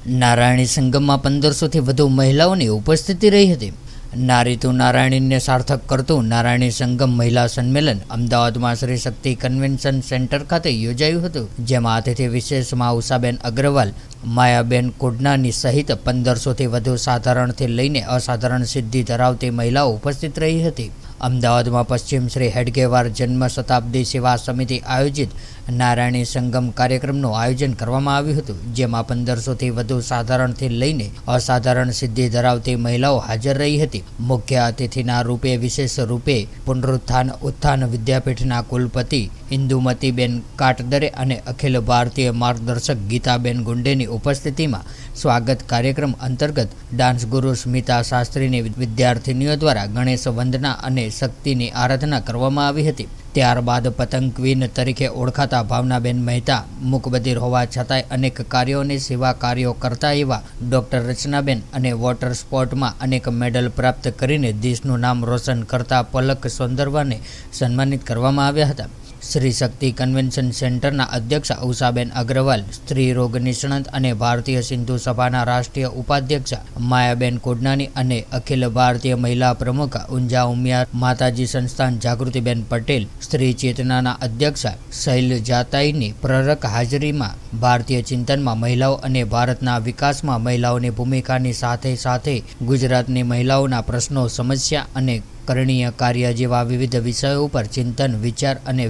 નારાયણી સંગમમાં 1500થી વધુ મહિલાઓની ઉપસ્થિતિ રહી હતી. નારી તું નારાયણીને સાર્થક કરતું નારાયણી સંગમ મહિલા સંમેલન અમદાવાદમાં શ્રી શક્તિ કન્વેન્શન સેન્ટર ખાતે યોજાયું હતું, જેમાં અતિથિ વિશેષમાં ઉષાબેન અગ્રવાલ, માયાબેન કોડનાની સહિત 1500થી વધુ સાધારણથી લઈને અસાધારણ સિદ્ધિ ધરાવતી મહિલાઓ ઉપસ્થિત રહી હતી. અમદાવાદમાં પશ્ચિમ શ્રી હેડગેવાર જન્મ શતાબ્દી સેવા સમિતિ આયોજિત નારાયણી સંગમ કાર્યક્રમનું આયોજન કરવામાં આવ્યું હતું, જેમાં 1500થી વધુ સાધારણથી લઈને અસાધારણ સિદ્ધિ ધરાવતી મહિલાઓ હાજર રહી હતી. મુખ્ય અતિથિના રૂપે વિશેષ રૂપે પુનરુત્થાન ઉત્થાન વિદ્યાપીઠના કુલપતિ ઇન્દુમતીબેન કાટદરે અને અખિલ ભારતીય માર્ગદર્શક ગીતાબેન ગુંડેની ઉપસ્થિતિમાં સ્વાગત કાર્યક્રમ અંતર્ગત ડાન્સ ગુરુ સ્મિતા શાસ્ત્રીની વિદ્યાર્થીનીઓ દ્વારા ગણેશ વંદના અને શક્તિની આરાધના કરવામાં આવી હતી. ત્યારબાદ પતંગ ક્વીન તરીકે ઓળખાતા ભાવનાબેન મહેતા મૂકબધિર હોવા છતાંય અનેક કાર્યોની સેવા કાર્યો કરતા એવા ડૉક્ટર રચનાબેન અને વોટર સ્પોર્ટમાં અનેક મેડલ પ્રાપ્ત કરીને દેશનું નામ રોશન કરતા પલક સોંદરવાને સન્માનિત કરવામાં આવ્યા હતા. શ્રી શક્તિ કન્વેન્શન સેન્ટરના અધ્યક્ષ ઉષાબેન અગ્રવાલ, સ્ત્રી રોગ નિષ્ણાત અને ભારતીય સિંધુ સભાના રાષ્ટ્રીય ઉપાધ્યક્ષ માયાબેન કોડનાની અને અખિલ ભારતીય મહિલા પ્રમુખ ઊંઝા ઉમિયા માતાજી સંસ્થાન જાગૃતિબેન પટેલ, સ્ત્રી ચેતનાના અધ્યક્ષ શૈલજાતાઈની પ્રરક હાજરીમાં ભારતીય ચિંતનમાં મહિલાઓ અને ભારતના વિકાસમાં મહિલાઓની ભૂમિકાની સાથે સાથે ગુજરાતની મહિલાઓના પ્રશ્નો, સમસ્યા અને કરણીય કાર્ય જેવા વિવિધ વિષયો ઉપર ચિંતન, વિચાર અને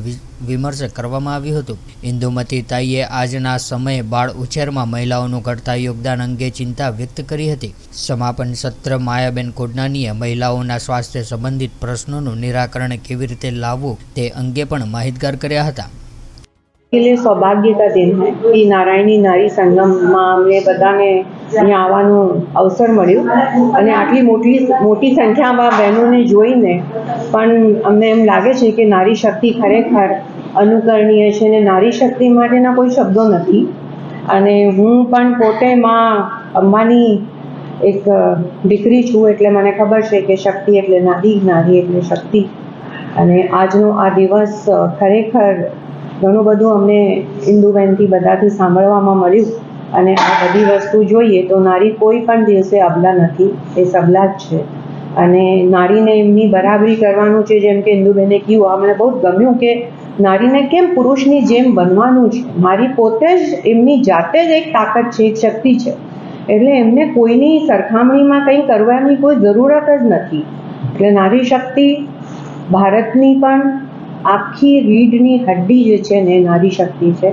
વિમર્શ કરવામાં આવ્યું હતું. ઇન્દુમતી તાઈએ આજના સમયે બાળ ઉછેરમાં મહિલાઓનું ઘટતા યોગદાન અંગે ચિંતા વ્યક્ત કરી હતી. સમાપન સત્ર માયાબેન કોડનાનીએ મહિલાઓના સ્વાસ્થ્ય સંબંધિત પ્રશ્નોનું નિરાકરણ કેવી રીતે લાવવું તે અંગે પણ માહિતગાર કર્યા હતા. के लिए सौभाग्य का दिन है कि नारायणी नारी संगमમાં અમને બધાને અહીંયા આવવાનું અવસર મળ્યું અને આટલી મોટી સંખ્યામાં બહેનોને જોઈને પણ અમને એમ લાગે છે કે નારી શક્તિ ખરેખર અનુકરણીય છે અને નારી શક્તિ માટેના કોઈ શબ્દો નથી. અને હું પણ પોતે માં અંબાની એક દીકરી છું, એટલે મને ખબર છે કે શક્તિ એટલે નારી, નારી એટલે શક્તિ. અને આજનો આ દિવસ ખરેખર ઘણું બધું અમને ઇન્દુબેનથી બધાથી સાંભળવામાં મળ્યું. અને આ બધી વસ્તુ જોઈએ તો નારી કોઈ પણ દિવસે અબલા નથી, એ સબલા જ છે. અને નારીને એમની બરાબરી કરવાનું છે. જેમ કે ઇન્દુબેને કહ્યું, આ મને બહુ ગમ્યું કે નારીને કેમ પુરુષની જેમ બનવાનું છે. નારી પોતે જ એમની જાતે જ એક તાકાત છે, એક શક્તિ છે. એટલે એમને કોઈની સરખામણીમાં કંઈ કરવાની કોઈ જરૂરત જ નથી. એટલે નારી શક્તિ ભારતની પણ આખી રીઢની હડ્ડી જે છે ને નારી શક્તિ છે.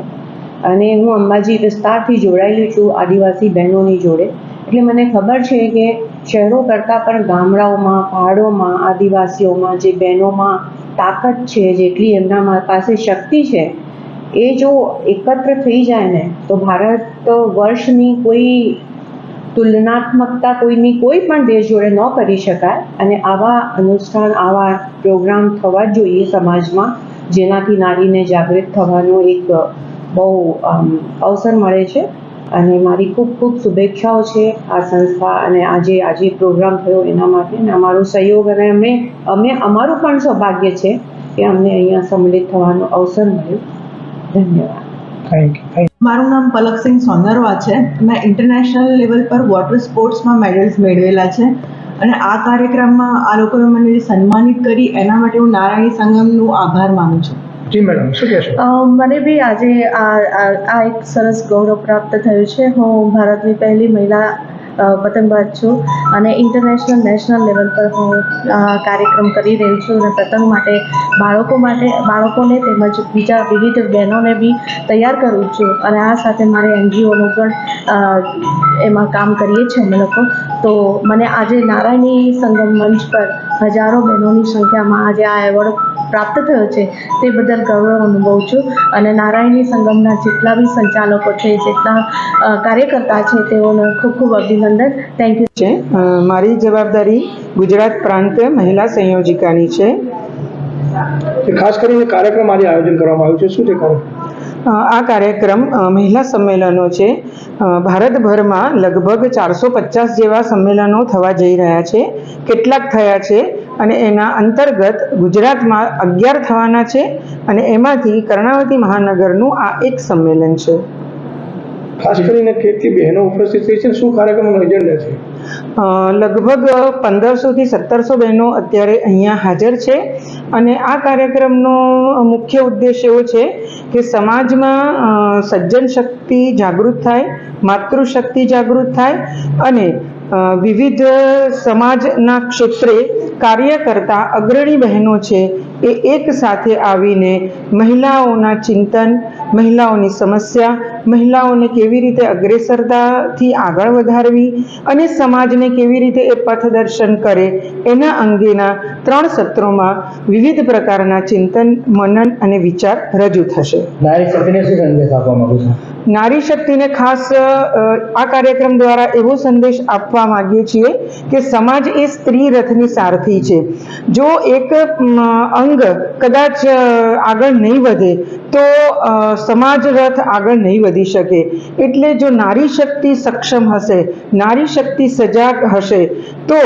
અને હું અંબાજી વિસ્તારથી જોડાયેલી છું આદિવાસી બહેનોની જોડે, એટલે મને ખબર છે કે શહેરો કરતાં પણ ગામડાઓમાં, પહાડોમાં, આદિવાસીઓમાં જે બહેનોમાં તાકાત છે, જેટલી એમના પાસે શક્તિ છે, એ જો એકત્ર થઈ જાય ને તો ભારત વર્ષની કોઈ તુલનાત્મકતા કોઈ પણ દેશ જોડે ન કરી શકાય. અને આવા અનુષ્ઠાન, આવા પ્રોગ્રામ થવા જ જોઈએ સમાજમાં, જેનાથી નારીને જાગૃત થવાનો એક બહુ અવસર મળે છે. અને મારી ખૂબ ખૂબ શુભેચ્છાઓ છે આ સંસ્થા અને આજે પ્રોગ્રામ થયો એના માટે, અને અમારો સહયોગ. અને અમે અમારું પણ સૌભાગ્ય છે કે અમને અહીંયા સંમિલિત થવાનો અવસર મળ્યો. ધન્યવાદ. Thank you. મારું નામ પલકસિંહ સોનરવા છે. મેં ઇન્ટરનેશનલ લેવલ પર વોટર સ્પોર્ટ્સમાં મેડલ્સ મેળવેલા છે. અને આ કાર્યક્રમમાં આ લોકોએ મને સન્માનિત કરી એના માટે હું નારાયણી સંગમનો આભાર માનું છું. જી મેડમ, શું કહેશો? મને બી આજે આ એક સરસ ગૌરવ પ્રાપ્ત થયું છે. હું ભારતની પહેલી મહિલા પતંગબાજ છું અને ઇન્ટરનેશનલ નેશનલ લેવલ પર હું કાર્યક્રમ કરી રહી છું. અને પતંગ માટે બાળકોને તેમજ બીજા વિવિધ બહેનોને બી તૈયાર કરું છું. અને આ સાથે મારે NGOનું પણ એમાં કામ કરીએ છીએ અમે લોકો. તો મને આજે નારાયણી સંગમ મંચ પર હજારો બહેનોની સંખ્યામાં આજે આ એવોર્ડ પ્રાપ્ત થયો છે, તે બદલ ગૌરવ અનુભવું છું. અને નારાયણી સંગમના જેટલા બી સંચાલકો છે, જેટલા કાર્યકર્તા છે, તેઓને ખૂબ ખૂબ અભિનંદન. Thank you. છે મારી જવાબદારી ગુજરાત પ્રાંત મહિલા સંયોજિકાની છે. ખાસ કરીને કાર્યક્રમ આજે આયોજન કરવામાં આવ્યું છે, શું છે કાર્યક્રમ? આ કાર્યક્રમ મહિલા સંમેલનો છે. ભારતભરમાં લગભગ 450 જેવા સંમેલનો થવા જઈ રહ્યા છે. કેટલાક થયા છે અને એના અંતર્ગત ગુજરાતમાં 11 થવાના છે અને એમાંથી કર્ણાવતી મહાનગરનું આ એક સંમેલન છે. ખાસ કરીને કેટલી બહેનો ઉપસ્થિત રહી છે અને શું કાર્યક્રમનો એજન્ડા છે? લગભગ 1500થી 1700 બહેનો અત્યારે અહીંયા હાજર છે અને આ કાર્યક્રમનો મુખ્ય ઉદ્દેશ એવો છે કે સમાજમાં સજ્જન શક્તિ જાગૃત થાય, માતૃશક્તિ જાગૃત થાય અને વિવિધ સમાજના ક્ષેત્રે કાર્ય કરતા અગ્રણી બહેનો છે એ એક સાથે આવીને મહિલાઓના ચિંતન, મહિલાઓની સમસ્યા, મહિલાઓને કેવી રીતે અગ્રેસરતાથી આગળ વધારવી અને સમાજને કેવી રીતે એ પથદર્શન કરે એના અંગેના 3 સત્રોમાં વિવિધ પ્રકારના ચિંતન, મનન અને વિચાર રજૂ થશે. નારી શક્તિને શું સંદેશ આપવા માંગુ છું? નારી શક્તિને ખાસ આ કાર્યક્રમ દ્વારા એવો સંદેશ આપવા માંગીએ છીએ કે સમાજ એ સ્ત્રી રથની સારથી છે. જો એક અંગ કદાચ આગળ નહીં વધે તો સમાજ રથ આગળ નહીં વધી શકે. એટલે જો નારી શક્તિ સક્ષમ હશે, નારી શક્તિ સજાગ હશે તો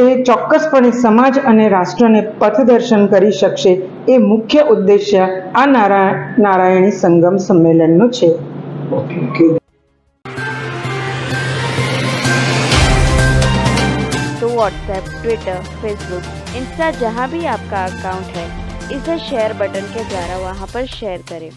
એ ચોક્કસપણે સમાજ અને રાષ્ટ્રને પથદર્શન કરી શકશે. એ મુખ્ય ઉદ્દેશ્ય આ નારાયણી સંગમ સંમેલનનો છે. तो व्हाट्सएप, ट्विटर, फेसबुक, इंस्टा जहाँ भी आपका अकाउंट है, इसे शेयर बटन के द्वारा वहाँ पर शेयर करें